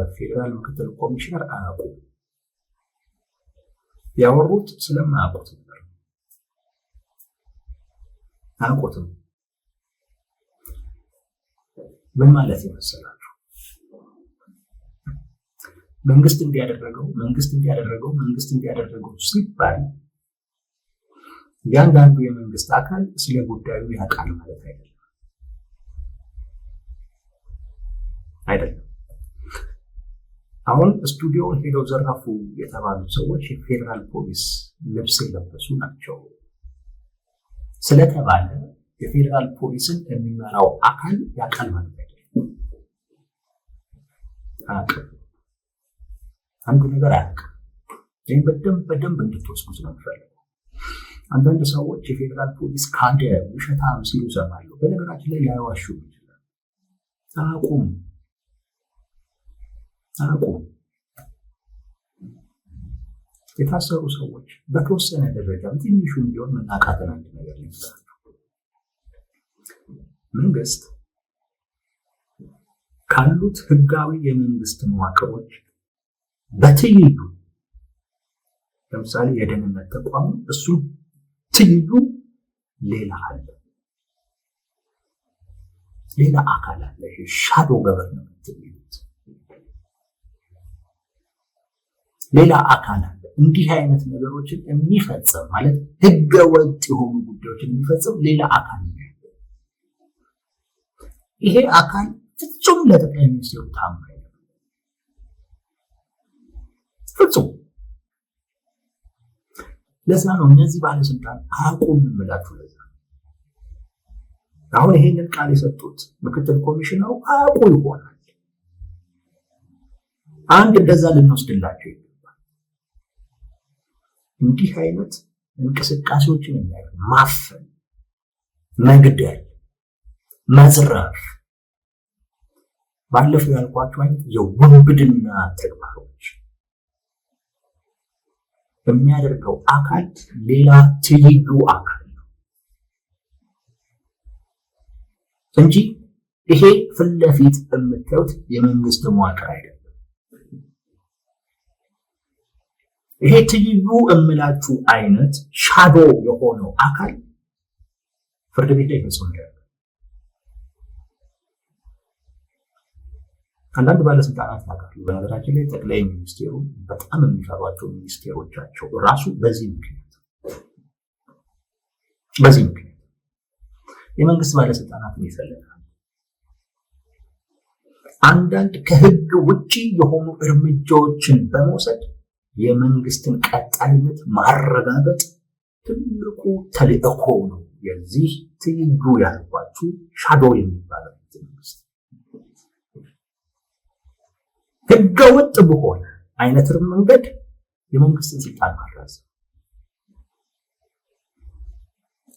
የፌዴራል ምክትል ኮሚሽነር አያውቁም። ያወሩት ስለማያውቁት ነበር። አያውቁትም። ምን ማለት ይመስላችሁ? መንግስት እንዲያደረገው ሲባል ያንዳንዱ የመንግስት አካል ስለ ጉዳዩ ያውቃል ማለት አይደለም። አሁን ስቱዲዮውን ሄደው ዘረፉ የተባሉ ሰዎች የፌዴራል ፖሊስ ልብስ የለበሱ ናቸው ስለተባለ የፌዴራል ፖሊስን የሚመራው አካል ያውቃል ማለት አይደለም። አንዱ ነገር አያውቅም። ይህን በደንብ እንድትወስዱት ነው የምፈልገው። አንዳንድ ሰዎች የፌዴራል ፖሊስ ካደ፣ ውሸታም ሲሉ እሰማለሁ። በነገራችን ላይ ላይዋሹ ይችላል። አያውቁም። የታሰሩ ሰዎች በተወሰነ ደረጃ ትንሹ ቢሆን መናቃትን አንድ ነገር ይመስላል። መንግስት ካሉት ህጋዊ የመንግስት መዋቅሮች በትይዩ ለምሳሌ የደህንነት ተቋም እሱ ትይዩ ሌላ አካል አለ። ሻዶ ገቨርንመንት የሚሉት ሌላ አካል አለ። እንዲህ አይነት ነገሮችን የሚፈጽም ማለት ህገ ወጥ የሆኑ ጉዳዮችን የሚፈጽም ሌላ አካል ነው። ይሄ አካል ፍጹም ለጠቅላይ ሚኒስትሩ ታማኝ ነው። ፍጹም። ለዛ ነው እነዚህ ባለስልጣን አያውቁም የምላችሁ። ለዛ አሁን ይሄንን ቃል የሰጡት ምክትል ኮሚሽነሩ አያውቁ ይሆናል። አንድ እንደዛ ልንወስድላቸው ይገባል። እንዲህ አይነት እንቅስቃሴዎችን የሚያደርግ ማፈን፣ መግደል፣ መዝረፍ፣ ባለፈው ያልኳቸው አይነት የውንብድና ተግባሮች የሚያደርገው አካል ሌላ ትይዩ አካል ነው እንጂ ይሄ ፊት ለፊት የምታዩት የመንግስት መዋቅር አይደለም። ይሄ ትይዩ የምላችሁ አይነት ሻዶ የሆነው አካል ፍርድ ቤት ላይ ይፈጽማል። አንዳንድ ባለስልጣናት ያውቃሉ። በነገራችን ላይ ጠቅላይ ሚኒስቴሩ በጣም የሚፈሯቸው ሚኒስቴሮቻቸው ራሱ በዚህ ምክንያት የመንግስት ባለስልጣናትን ይፈልጋሉ። አንዳንድ ከህግ ውጪ የሆኑ እርምጃዎችን በመውሰድ የመንግስትን ቀጣይነት ማረጋገጥ ትልቁ ተልዕኮ ነው። የዚህ ትይዩ ያልኳችሁ ሻዶ የሚባለው መንግስት ህገወጥ በሆነ አይነት መንገድ የመንግስትን ስልጣን ማራዘም።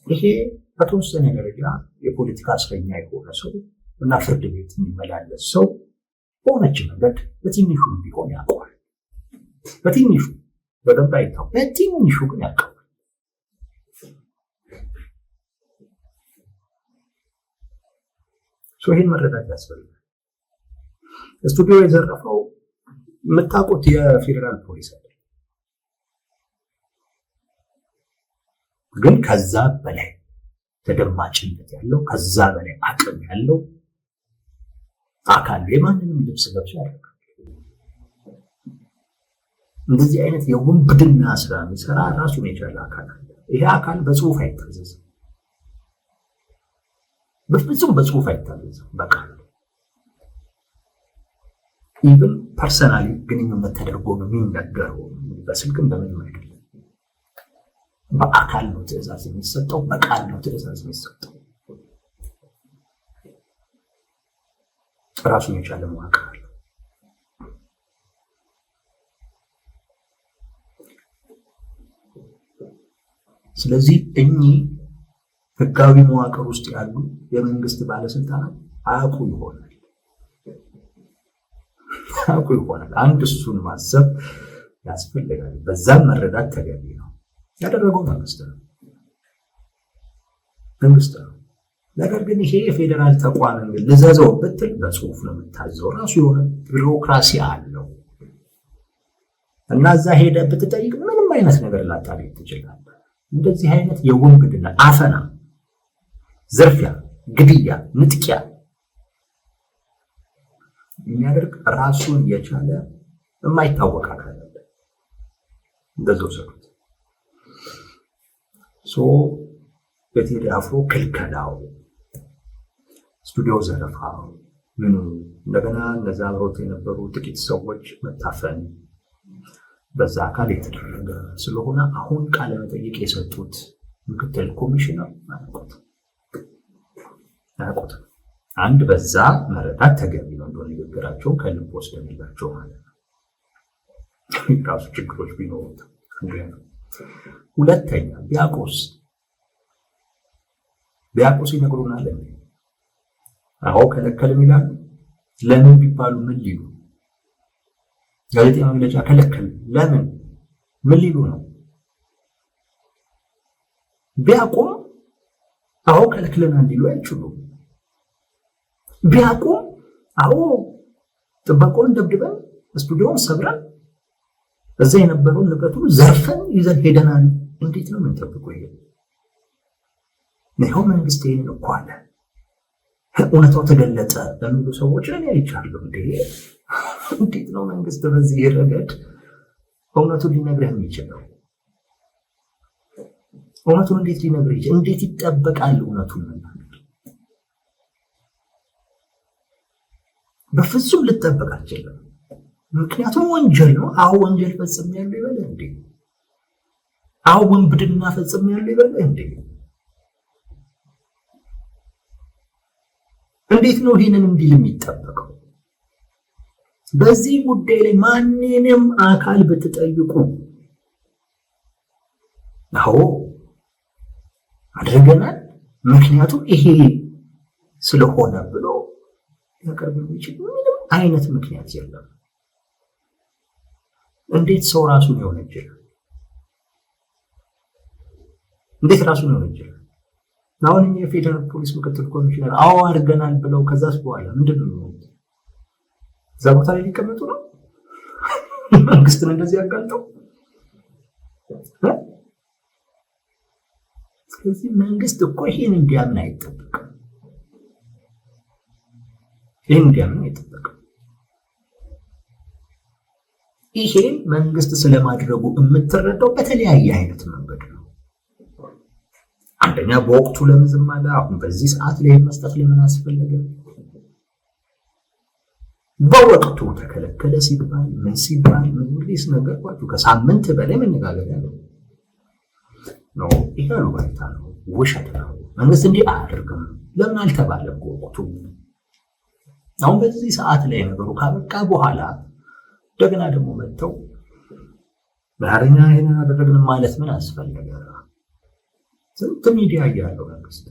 ይሄ በተወሰነ ደረጃ የፖለቲካ እስረኛ የሆነ ሰው እና ፍርድ ቤት የሚመላለስ ሰው በሆነች መንገድ በትንሹ ቢሆን ያውቀዋል። በትንሹ በደንብ አይታወቅም፣ በትንሹ ግን ያውቀዋል። ይህን መረዳት ያስፈልጋል። ስቱዲዮ የዘረፈው የምታውቁት የፌዴራል ፖሊስ አይደለም፣ ግን ከዛ በላይ ተደማጭነት ያለው ከዛ በላይ አቅም ያለው አካል የማንንም ልብስ ለብሶ ያደርጋል። እንደዚህ አይነት የውንብድና ስራ የሚሰራ ራሱን የቻለ አካል አለ። ይሄ አካል በጽሁፍ አይታዘዝም፣ በፍጹም በጽሁፍ አይታዘዝም። በቃ ኢቭን ፐርሰናሊ ግንኙነት ተደርጎ ነው የሚነገረው። በስልክም በምንም አይደለም። በአካል ነው ትዕዛዝ የሚሰጠው፣ በቃል ነው ትዕዛዝ የሚሰጠው። ራሱን የቻለ መዋቅር አለ። ስለዚህ እኚህ ህጋዊ መዋቅር ውስጥ ያሉ የመንግስት ባለስልጣናት አያውቁ ይሆናል። አንድ እሱን ማሰብ ያስፈልጋል። በዛም መረዳት ተገቢ ነው። ያደረገው መንግስት ነው። ነገር ግን ይሄ የፌዴራል ተቋም ልዘዘው ብትል በጽሁፍ ነው የምታዘው። ራሱ የሆነ ቢሮክራሲ አለው እና እዛ ሄደ ብትጠይቅ ምንም አይነት ነገር ላታገኝ ትችላለህ። እንደዚህ አይነት የውንብድና አፈና፣ ዝርፊያ፣ ግድያ፣ ንጥቂያ የሚያደርግ ራሱን የቻለ የማይታወቅ አካል አለ። እንደዛው ሰሩት። በቴዲ አፍሮ ክልከላው፣ ስቱዲዮ ዘረፋው፣ ምኑ እንደገና እነዛ አብረውት የነበሩ ጥቂት ሰዎች መታፈን በዛ አካል የተደረገ ስለሆነ አሁን ቃለ መጠይቅ የሰጡት ምክትል ኮሚሽነር አያውቁትም። አንድ በዛ መረዳት ተገቢ ነው እንደሆነ ንግግራቸው ከልብ ወስደንላቸው ማለት ነው። ራሱ ችግሮች ቢኖሩት ሁለተኛ ቢያውቁስ ይነግሩናል። አዎ ከለከልም ይላሉ። ለምን ቢባሉ ምን ሊሉ? ጋዜጣዊ መግለጫ ከለከል ለምን ምን ሊሉ ነው? ቢያውቁም አዎ ከለክለናል ሊሉ አይችሉም። ቢያውቁም አዎ ጥበቃውን ደብድበን ስቱዲዮውን ሰብረን እዛ የነበረውን ንብረቱን ዘርፈን ይዘን ሄደናል። እንዴት ነው የምንጠብቀው? ይሄ ነው መንግስት ይሄን እኮ አለ። እውነታው ተገለጠ ለሚሉ ሰዎች እኔ አይቻለሁ። እንዴት ነው መንግስት በዚህ ረገድ እውነቱን ሊነግርህ የሚችለው? እውነቱን እንዴት ሊነግርህ ይችላል? እንዴት ይጠበቃል እውነቱን መናገር? በፍጹም ልጠበቅ አልችልም። ምክንያቱም ወንጀል ነው። አዎ ወንጀል ፈጽሜያለሁ ይበል እንዴ? አዎ ውንብድና ፈጽሜያለሁ ይበል እንዴ? እንዴት ነው ይሄንን እንዲል የሚጠበቀው? በዚህ ጉዳይ ላይ ማንንም አካል ብትጠይቁ አዎ አድርገናል ምክንያቱም ይሄ ስለሆነ ብሎ ያቀርብ የሚችል ምንም አይነት ምክንያት የለም። እንዴት ሰው ራሱን ይወነጀላል? እንዴት ራሱን ይወነጀላል? አሁን የፌደራል ፖሊስ ምክትል ኮሚሽነር አዎ አድርገናል ብለው ከዛስ በኋላ ምንድነው የሚሆኑት? እዛ ቦታ ላይ ሊቀመጡ ነው? መንግስትን እንደዚህ ያጋልጠው? ስለዚህ መንግስት እኮ ይሄን እንዲያምን አይጠበቅም። ይሄን መንግስት ስለማድረጉ የምትረዳው በተለያየ አይነት መንገድ ነው። አንደኛ በወቅቱ ለምን ዝም አለ? አሁን በዚህ ሰዓት ላይ መስጠት ለምን አስፈለገ? በወቅቱ ተከለከለ ሲባል ምን ሲባል ምን ሊስ ነገርኳችሁ። ከሳምንት በላይ መነጋገሪያ ነው። ይሄ አሉባልታ ነው፣ ውሸት ነው። መንግስት እንዲህ አያደርግም ለምን አልተባለም በወቅቱ? አሁን በዚህ ሰዓት ላይ ነገሩ ካበቃ በኋላ እንደገና ደግሞ መጥተው በአረኛ ይሄንን አደረግን ማለት ምን አስፈለገ? ስንት ሚዲያ ያለው መንግስት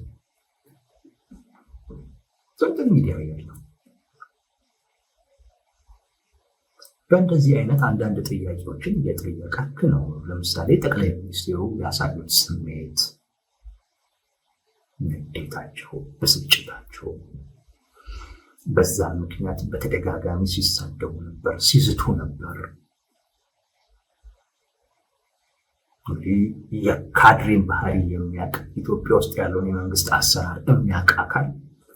ስንት ሚዲያ ያለው በእንደዚህ አይነት አንዳንድ ጥያቄዎችን እየጠየቀክ ነው። ለምሳሌ ጠቅላይ ሚኒስትሩ ያሳዩት ስሜት፣ ንዴታቸው፣ ብስጭታቸው በዛ ምክንያት በተደጋጋሚ ሲሳደቡ ነበር፣ ሲዝቱ ነበር። የካድሬን ባህሪ የሚያውቅ ኢትዮጵያ ውስጥ ያለውን የመንግስት አሰራር የሚያውቅ አካል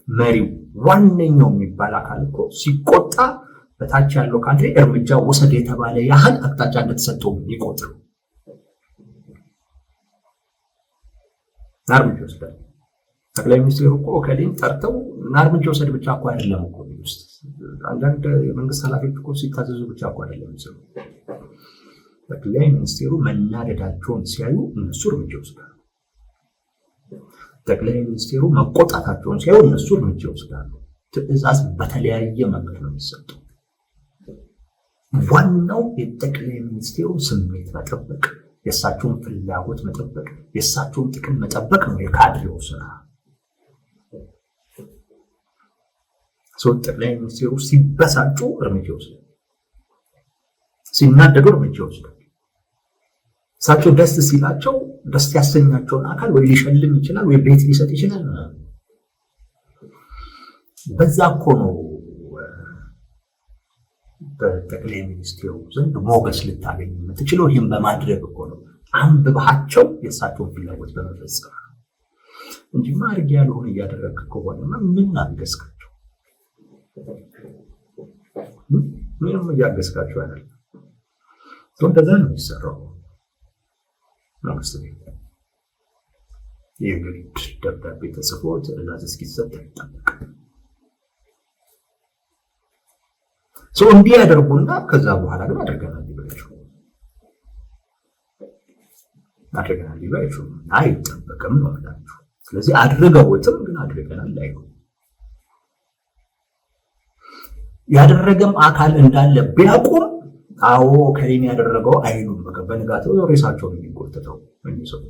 መሪው ዋነኛው የሚባል አካል እኮ ሲቆጣ በታች ያለው ካድሬ እርምጃ ወሰድ የተባለ ያህል አቅጣጫ እንደተሰጠው ይቆጥሩ እርምጃ ወሰደ። ጠቅላይ ሚኒስትሩ እኮ ከሌን ጠርተው እርምጃ ወሰድ ብቻ እኮ አይደለም እኮ ውስጥ አንዳንድ የመንግስት ኃላፊዎች እኮ ሲታዘዙ ብቻ እኮ አይደለም የሚሰሩ። ጠቅላይ ሚኒስትሩ መናደዳቸውን ሲያዩ እነሱ እርምጃ ወስዳሉ። ጠቅላይ ሚኒስትሩ መቆጣታቸውን ሲያዩ እነሱ እርምጃ ወስዳሉ። ትዕዛዝ በተለያየ መንገድ ነው የሚሰጠው። ዋናው የጠቅላይ ሚኒስትሩ ስሜት መጠበቅ፣ የእሳቸውን ፍላጎት መጠበቅ፣ የእሳቸውን ጥቅም መጠበቅ ነው የካድሬው ስራ። ጠቅላይ ሚኒስትሩ ሲበሳጩ እርምጃ ወስዳሉ፣ ሲናደዱ እርምጃ ወስዳሉ። እሳቸው ደስ ሲላቸው ደስ ያሰኛቸውን አካል ወይ ሊሸልም ይችላል ወይ ቤት ሊሰጥ ይችላል። በዛ እኮ ነው በጠቅላይ ሚኒስትሩ ዘንድ ሞገስ ልታገኝ የምትችለው። ይህም በማድረግ እኮ ነው አንብባቸው የእሳቸውን ፍላጎት በመፈጸም እንጂ ማድረግ ያልሆነ እያደረግህ ከሆነና ምን አገዝካቸው? ምንም እያገዝካቸው አይደለም። እንደዛ ነው የሚሰራው። መንግስት ቤት የግድ ደብዳቤ ተጽፎ ትዕዛዝ እስኪሰጥ ይጠበቃል። ሰው እንዲህ ያደርጉና ከዛ በኋላ ግን አድርገናል ሊባቸው አይጠበቅም ነው የምላችሁ። ስለዚህ አድርገውትም ግን አድርገናል አይሆን ያደረገም አካል እንዳለ ቢያቁም አዎ ከሪም ያደረገው አይሉም። በቃ በንጋታው ሬሳቸው ነው የሚቆጠረው እንይሰው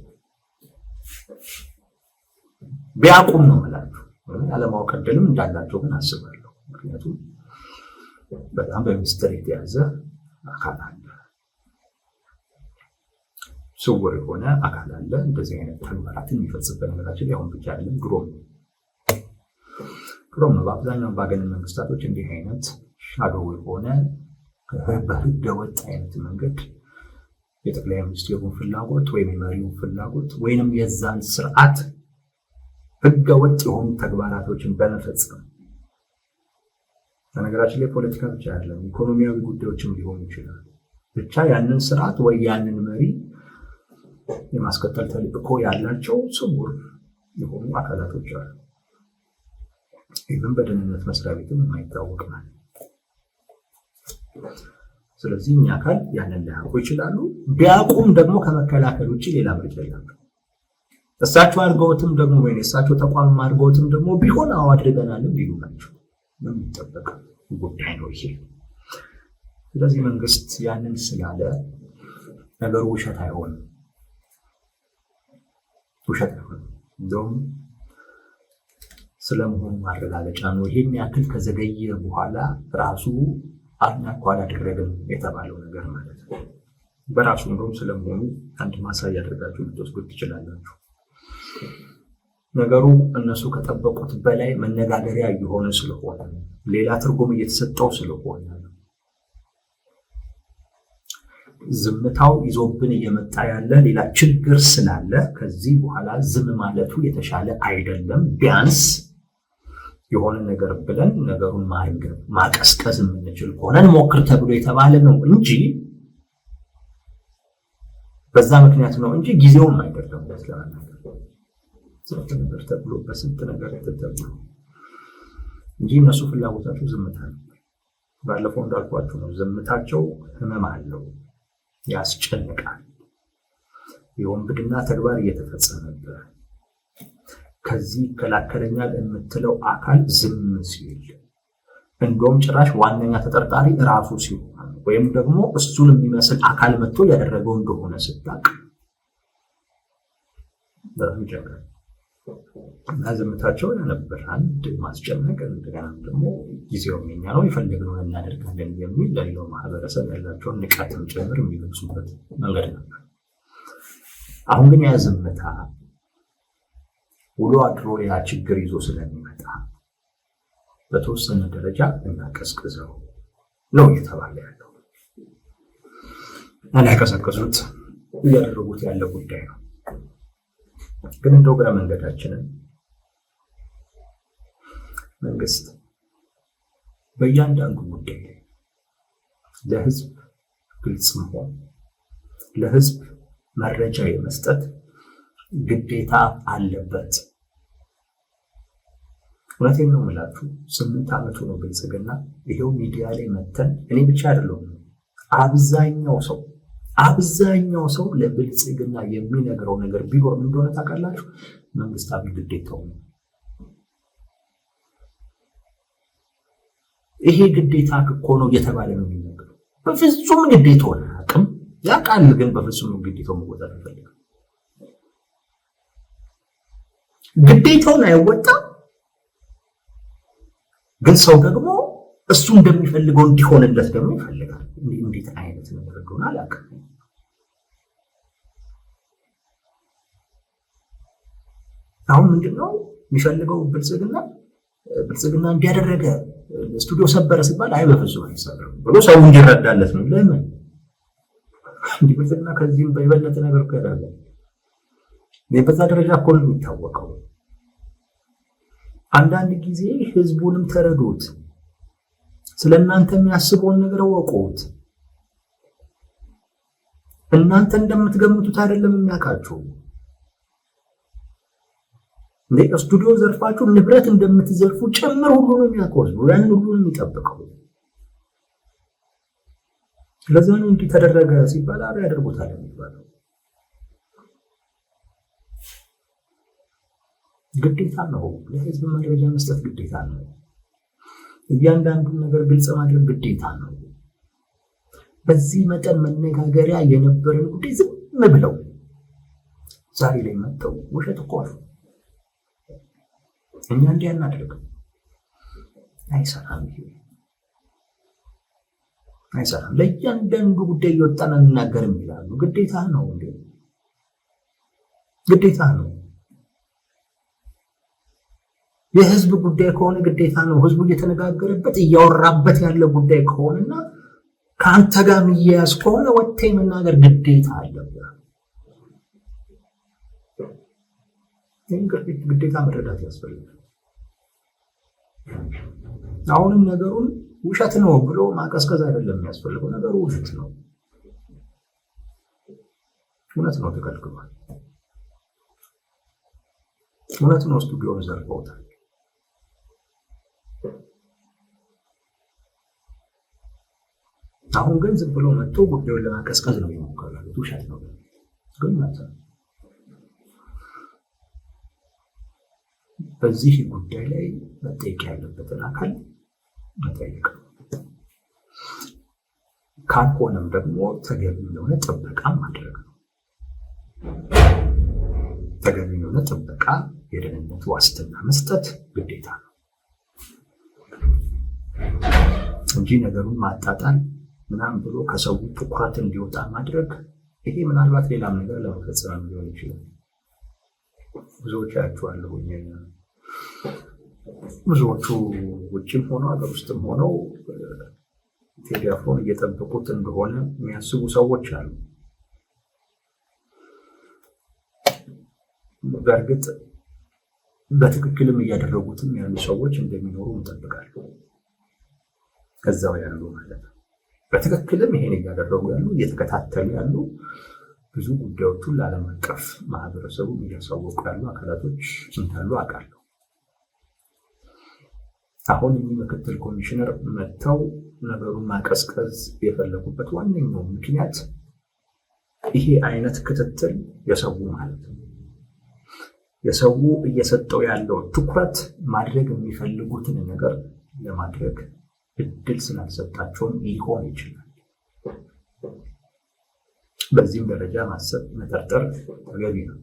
ቢያቁም ነው የምላችሁ። ያለማወቅ ዕድልም እንዳላቸው ግን አስባለሁ። ምክንያቱም በጣም በሚስጥር የተያዘ አካል አለ፣ ስውር የሆነ አካል አለ። እንደዚህ አይነት ተግባራትን የሚፈጽምበት ነገራችን አሁን ብቻ አይደለም፣ ድሮም በአብዛኛው ባገነን መንግስታቶች እንዲህ አይነት ሻዶው የሆነ በህገ ወጥ አይነት መንገድ የጠቅላይ ሚኒስትሩን ፍላጎት ወይም የመሪውን ፍላጎት ወይንም የዛን ስርዓት ህገ ወጥ የሆኑ ተግባራቶችን በመፈጸም በነገራችን ላይ ፖለቲካ ብቻ አይደለም፣ ኢኮኖሚያዊ ጉዳዮችም ሊሆኑ ይችላል። ብቻ ያንን ስርዓት ወይ ያንን መሪ የማስቀጠል ተልዕኮ ያላቸው ስውር የሆኑ አካላቶች አሉ። ይህም በደህንነት መስሪያ ቤትም የማይታወቅ ማለት። ስለዚህ እኛ አካል ያንን ሊያውቁ ይችላሉ። ቢያውቁም ደግሞ ከመከላከል ውጭ ሌላ ምርጫ የለም። እሳቸው አድርገውትም ደግሞ ወይ እሳቸው ተቋም አድርገውትም ደግሞ ቢሆን አዎ አድርገናልም ሊሉ ናቸው። ምን ይጠበቅ ጉዳይ ነው ይሄ። ስለዚህ መንግስት ያንን ስላለ ነገሩ ውሸት አይሆንም። እንደውም ስለመሆኑ ማረጋገጫ ነው። ይሄን ያክል ከዘገየ በኋላ ራሱ አድናቆ አላደረገም የተባለው ነገር ማለት ነው። በራሱ እንደውም ስለመሆኑ አንድ ማሳያ አድርጋችሁ ልትወስዱት ትችላላችሁ። ነገሩ እነሱ ከጠበቁት በላይ መነጋገሪያ እየሆነ ስለሆነ ሌላ ትርጉም እየተሰጠው ስለሆነ ዝምታው ይዞብን እየመጣ ያለ ሌላ ችግር ስላለ ከዚህ በኋላ ዝም ማለቱ የተሻለ አይደለም። ቢያንስ የሆነ ነገር ብለን ነገሩን ማቀስቀስ የምንችል ከሆነ ሞክር ተብሎ የተባለ ነው እንጂ በዛ ምክንያት ነው እንጂ ጊዜውም አይደለም። ስንት ነገር ተብሎ በስንት ነገር ተተብሎ እንጂ እነሱ ፍላጎታቸው ዝምታ ነው። ባለፈው እንዳልኳችሁ ነው። ዝምታቸው ህመም አለው፣ ያስጨንቃል። የወንብድና ተግባር እየተፈጸመበት ከዚህ ይከላከለኛል የምትለው አካል ዝም ሲል እንደውም ጭራሽ ዋነኛ ተጠርጣሪ ራሱ ሲሆን ወይም ደግሞ እሱን የሚመስል አካል መጥቶ ያደረገው እንደሆነ ስታቅ በሚጀምር እና ዝምታቸው ነበር አንድ ማስጨነቅ። እንደገና ደግሞ ጊዜው የኛ ነው የፈለግነውን እናደርጋለን የሚል ለሌላው ማህበረሰብ ያላቸውን ንቃትም ጭምር የሚገልጹበት መንገድ ነበር። አሁን ግን ያ ዝምታ ውሎ አድሮ ሌላ ችግር ይዞ ስለሚመጣ በተወሰነ ደረጃ እናቀዝቅዘው ነው እየተባለ ያለው። አላቀዘቀዙት እያደረጉት ያለ ጉዳይ ነው። ግን እንደው ግራ መንገዳችንን መንግስት በእያንዳንዱ ጉዳይ ለህዝብ ግልጽ መሆን፣ ለህዝብ መረጃ የመስጠት ግዴታ አለበት። እውነቴን ነው የምላችሁ። 8 ዓመቱ ነው ብልጽግና። ይሄው ሚዲያ ላይ መተን እኔ ብቻ አይደለሁም አብዛኛው ሰው ለብልጽግና የሚነግረው ነገር ቢኖር ምን እንደሆነ ታውቃላችሁ? መንግስታዊ ግዴታው ነው። ይሄ ግዴታ እኮ ነው እየተባለ ነው የሚነገረው። በፍጹም ግዴታውን አያውቅም። ያውቃል፣ ግን በፍጹም ግዴታው መወጣት አይፈልግም። ግዴታውን አይወጣም፣ ግን ሰው ደግሞ እሱ እንደሚፈልገው እንዲሆንለት ደግሞ ይፈልጋል። እንዴት አይነት ነገር እንደሆነ አላውቅም። አሁን ምንድነው የሚፈልገው ብልጽግና? ብልጽግና እንዲያደረገ ስቱዲዮ ሰበረ ሲባል አይ በፍጹም አይሰበርም ብሎ ሰው እንዲረዳለት ነው። ለምን እንዲህ ብልጽግና ከዚህም በይበልጥ ነገር ከዳለ በዛ ደረጃ እኮ ነው የሚታወቀው። አንዳንድ ጊዜ ህዝቡንም ተረዱት፣ ስለእናንተ የሚያስበውን ነገር ወቁት። እናንተ እንደምትገምቱት አይደለም የሚያውቃችሁ። ስቱዲዮ ዘርፋችሁ ንብረት እንደምትዘርፉ ጭምር ሁሉ ነው የሚያውቀው፣ ያን ሁሉ ነው የሚጠብቀው። ስለዚህ ነው እንዲህ ተደረገ ሲባል አረ ያደርጉታል የሚባለው። ግዴታ ነው፣ ለህዝብ መረጃ መስጠት ግዴታ ነው። እያንዳንዱን ነገር ግልጽ ማድረግ ግዴታ ነው። በዚህ መጠን መነጋገሪያ የነበረን ጉዳይ ዝም ብለው ዛሬ ላይ መጥተው ውሸት እኮ ነው እኛ እንዲህ አናደርግም፣ አይሰራም፣ አይሰራም። ለእያንዳንዱ ጉዳይ እየወጣን እንናገርም ይላሉ። ግዴታ ነው እንዴ? ግዴታ ነው። የህዝብ ጉዳይ ከሆነ ግዴታ ነው። ህዝቡ እየተነጋገረበት እያወራበት ያለ ጉዳይ ከሆነና ከአንተ ጋር የሚያያዝ ከሆነ ወጥተህ መናገር ግዴታ አለብህ። ግዴታ መረዳት ያስፈልጋል። አሁንም ነገሩን ውሸት ነው ብሎ ማቀዝቀዝ አይደለም የሚያስፈልገው። ነገሩ ውሸት ነው፣ እውነት ነው፣ ተከልክሏል። እውነት ነው፣ ስቱዲዮውን ዘርፈውታል። አሁን ግን ዝም ብሎ መጥቶ ጉዳዩን ለማቀዝቀዝ ነው የሚሞከረው። ውሸት ነው ግን ማለት ነው። በዚህ ጉዳይ ላይ መጠየቅ ያለበትን አካል መጠየቅ ነው። ካልሆነም ደግሞ ተገቢ የሆነ ጥበቃ ማድረግ ነው። ተገቢ የሆነ ጥበቃ፣ የደህንነት ዋስትና መስጠት ግዴታ ነው እንጂ ነገሩን ማጣጣል ምናምን ብሎ ከሰው ትኩረት እንዲወጣ ማድረግ፣ ይሄ ምናልባት ሌላም ነገር ለመፈጸም ሊሆን ይችላል። ብዙዎች ያያቸዋለሁ። ብዙዎቹ ውጭም ሆነው ሀገር ውስጥም ሆነው ቴዲ አፍሮን እየጠበቁት እንደሆነ የሚያስቡ ሰዎች አሉ። በእርግጥ በትክክልም እያደረጉትም ያሉ ሰዎች እንደሚኖሩ እንጠብቃለን። ከዛው ያሉ ማለት ነው። በትክክልም ይሄን እያደረጉ ያሉ እየተከታተሉ ያሉ ብዙ ጉዳዮቹን ለዓለም አቀፍ ማህበረሰቡ እያሳወቁ ያሉ አካላቶች እንዳሉ አውቃለሁ። አሁን ምክትል ኮሚሽነር መጥተው ነገሩን ማቀዝቀዝ የፈለጉበት ዋነኛው ምክንያት ይሄ አይነት ክትትል የሰው ማለት ነው። የሰው እየሰጠው ያለው ትኩረት ማድረግ የሚፈልጉትን ነገር ለማድረግ እድል ስላልሰጣቸውም ሊሆን ይችላል። በዚህም ደረጃ ማሰብ መጠርጠር ተገቢ ነው።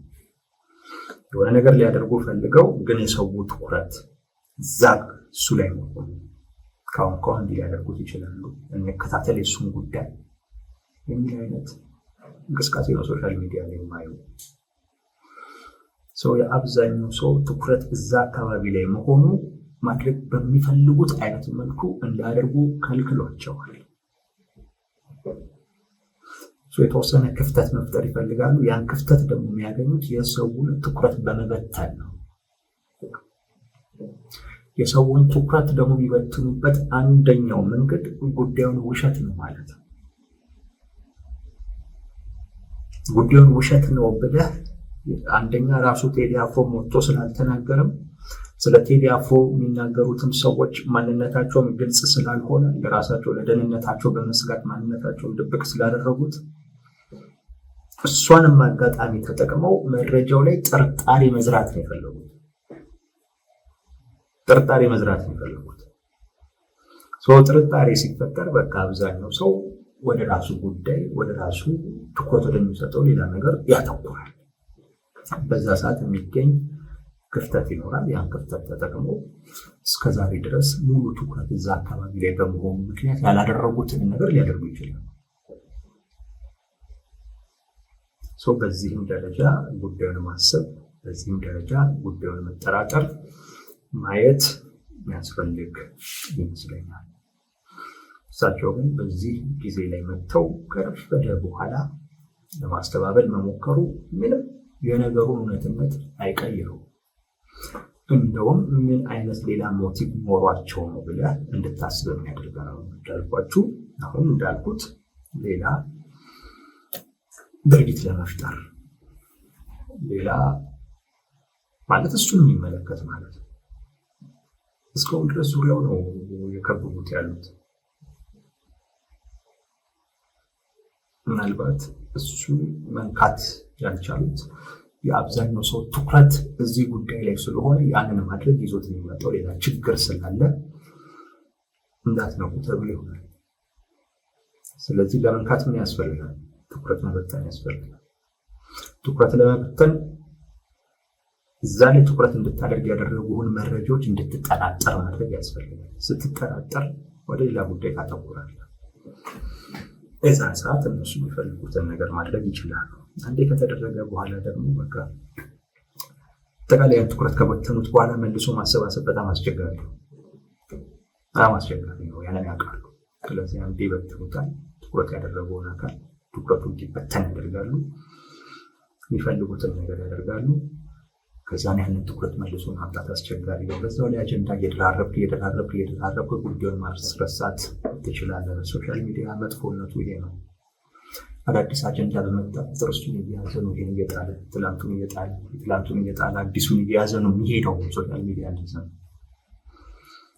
የሆነ ነገር ሊያደርጉ ፈልገው ግን የሰው ትኩረት እዛ እሱ ላይ መሆኑ ካሁን ሊያደርጉት ይችላሉ። እንከታተል የእሱን ጉዳይ የሚል አይነት እንቅስቃሴ ነው ሶሻል ሚዲያ ላይ የማየው። ሰው የአብዛኛው ሰው ትኩረት እዛ አካባቢ ላይ መሆኑ ማድረግ በሚፈልጉት አይነት መልኩ እንዳያደርጉ ከልክሏቸዋል። የተወሰነ ክፍተት መፍጠር ይፈልጋሉ። ያን ክፍተት ደግሞ የሚያገኙት የሰውን ትኩረት በመበተን ነው። የሰውን ትኩረት ደግሞ የሚበትኑበት አንደኛው መንገድ ጉዳዩን ውሸት ነው ማለት ነው። ጉዳዩን ውሸት ነው ብለህ አንደኛ ራሱ ቴዲ አፍሮ ሞቶ ስላልተናገረም ስለ ቴዲ አፍሮ የሚናገሩትም ሰዎች ማንነታቸውም ግልጽ ስላልሆነ ለራሳቸው ለደህንነታቸው በመስጋት ማንነታቸውን ድብቅ ስላደረጉት እሷንም አጋጣሚ ተጠቅመው መረጃው ላይ ጥርጣሬ መዝራት ነው የፈለጉት። ጥርጣሬ መዝራት ነው የፈለጉት። ጥርጣሬ ሲፈጠር በቃ አብዛኛው ሰው ወደ ራሱ ጉዳይ ወደ ራሱ ትኩረት ወደሚሰጠው ሌላ ነገር ያተኩራል። በዛ ሰዓት የሚገኝ ክፍተት ይኖራል። ያን ክፍተት ተጠቅሞ እስከዛሬ ድረስ ሙሉ ትኩረት እዛ አካባቢ ላይ በመሆኑ ምክንያት ያላደረጉትን ነገር ሊያደርጉ ይችላሉ። በዚህም ደረጃ ጉዳዩን ማሰብ፣ በዚህም ደረጃ ጉዳዩን መጠራጠር፣ ማየት የሚያስፈልግ ይመስለኛል። እሳቸው ግን በዚህ ጊዜ ላይ መጥተው ከረፈደ በኋላ ለማስተባበል መሞከሩ ምንም የነገሩን እውነትነት አይቀይረው። እንደውም ምን አይነት ሌላ ሞቲቭ ኖሯቸው ነው ብለህ እንድታስብ የሚያደርግ ነው። እንዳልኳችሁ አሁን እንዳልኩት ሌላ ድርጊት ለመፍጠር ሌላ ማለት እሱን የሚመለከት ማለት ነው። እስካሁን ድረስ ዙሪያው ነው የከበቡት ያሉት። ምናልባት እሱን መንካት ያልቻሉት የአብዛኛው ሰው ትኩረት እዚህ ጉዳይ ላይ ስለሆነ ያንን ማድረግ ይዞት የሚመጣው ሌላ ችግር ስላለ እንዳትነቁ ተብሎ ይሆናል። ስለዚህ ለመንካት ምን ያስፈልጋል? ትኩረት መበተን ያስፈልጋል። ትኩረት ለመበተን እዛ ላይ ትኩረት እንድታደርግ ያደረጉህን መረጃዎች እንድትጠራጠር ማድረግ ያስፈልጋል። ስትጠራጠር ወደ ሌላ ጉዳይ ታተኩራለህ። የዛን ሰዓት እነሱ የሚፈልጉትን ነገር ማድረግ ይችላሉ። አንዴ ከተደረገ በኋላ ደግሞ በቃ አጠቃላይ ትኩረት ከበተኑት በኋላ መልሶ ማሰባሰብ በጣም አስቸጋሪ ነው። ያንን ያውቃሉ። ስለዚህ አንዴ በትኑታል። ትኩረት ያደረገውን አካል ትኩረቱ እንዲበተን ያደርጋሉ። የሚፈልጉትን ነገር ያደርጋሉ። ከዛን ያንን ትኩረት መልሶ ማምጣት አስቸጋሪ ነው። በዛው ላይ አጀንዳ እየደራረብክ ጉዳዩን ማስረሳት ትችላለህ። ሶሻል ሚዲያ መጥፎነቱ ይሄ ነው። አዳዲስ አጀንዳ በመጣ ቁጥር እሱን እየያዘ ነው ይሄን እየጣለ ትላንቱን እየጣለ አዲሱን እየያዘ ነው የሚሄደው ሶሻል ሚዲያ እንደዛ ነው።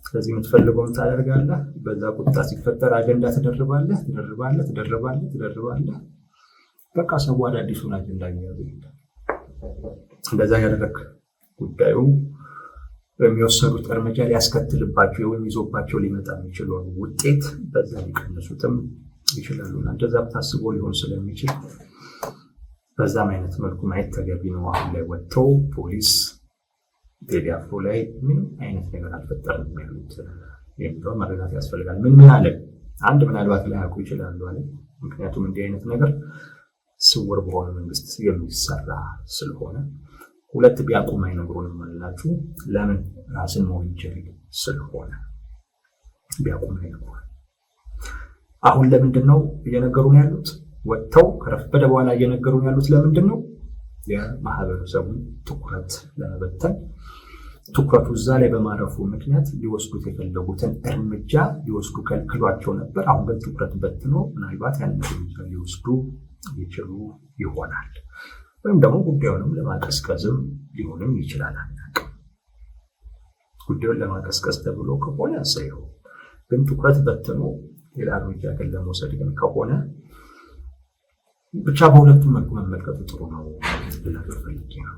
ስለዚህ የምትፈልገውን ታደርጋለህ። በዛ ቁጣ ሲፈጠር አጀንዳ ትደርባለህ። በቃ ሰው አዳዲሱን አጀንዳ እየያዘ ይሄዳል። እንደዛ ያደረክ ጉዳዩ የሚወሰዱት እርምጃ ሊያስከትልባቸው ወይም ይዞባቸው ሊመጣ የሚችለው ውጤት በዛ ሊቀንሱትም ይችላሉ። እንደዛም ታስቦ ሊሆን ስለሚችል በዛም አይነት መልኩ ማየት ተገቢ ነው። አሁን ላይ ወጥተው ፖሊስ ቴዲ አፍሮ ላይ ምንም አይነት ነገር አልፈጠረም ያሉት የሚለውን መረዳት ያስፈልጋል። ምን አለ? አንድ ምናልባት ላያውቁ ይችላሉ አለ። ምክንያቱም እንዲህ አይነት ነገር ስውር በሆነ መንግስት የሚሰራ ስለሆነ፣ ሁለት ቢያውቁም አይነግሩንም አላችሁ። ለምን? ራስን መወንጀል ስለሆነ ቢያውቁም አይነግሩንም። አሁን ለምንድን ነው እየነገሩን ያሉት? ወጥተው ከረፈደ በኋላ እየነገሩን ያሉት ለምንድን ነው? የማህበረሰቡን ትኩረት ለመበተን። ትኩረቱ እዛ ላይ በማረፉ ምክንያት ሊወስዱት የፈለጉትን እርምጃ ሊወስዱ ከልክሏቸው ነበር። አሁን ግን ትኩረት በትኖ ምናልባት ያንን እርምጃ ሊወስዱ ይችሉ ይሆናል። ወይም ደግሞ ጉዳዩንም ለማቀዝቀዝም ሊሆንም ይችላል። አናውቅም። ጉዳዩን ለማቀዝቀዝ ተብሎ ከሆነ ያሳየው፣ ግን ትኩረት በትኖ ሌላ እርምጃ ግን ለመውሰድ ግን ከሆነ ብቻ በሁለቱም መልኩ መመልከቱ ጥሩ ነው ብላችሁ ፈልጌ ነው።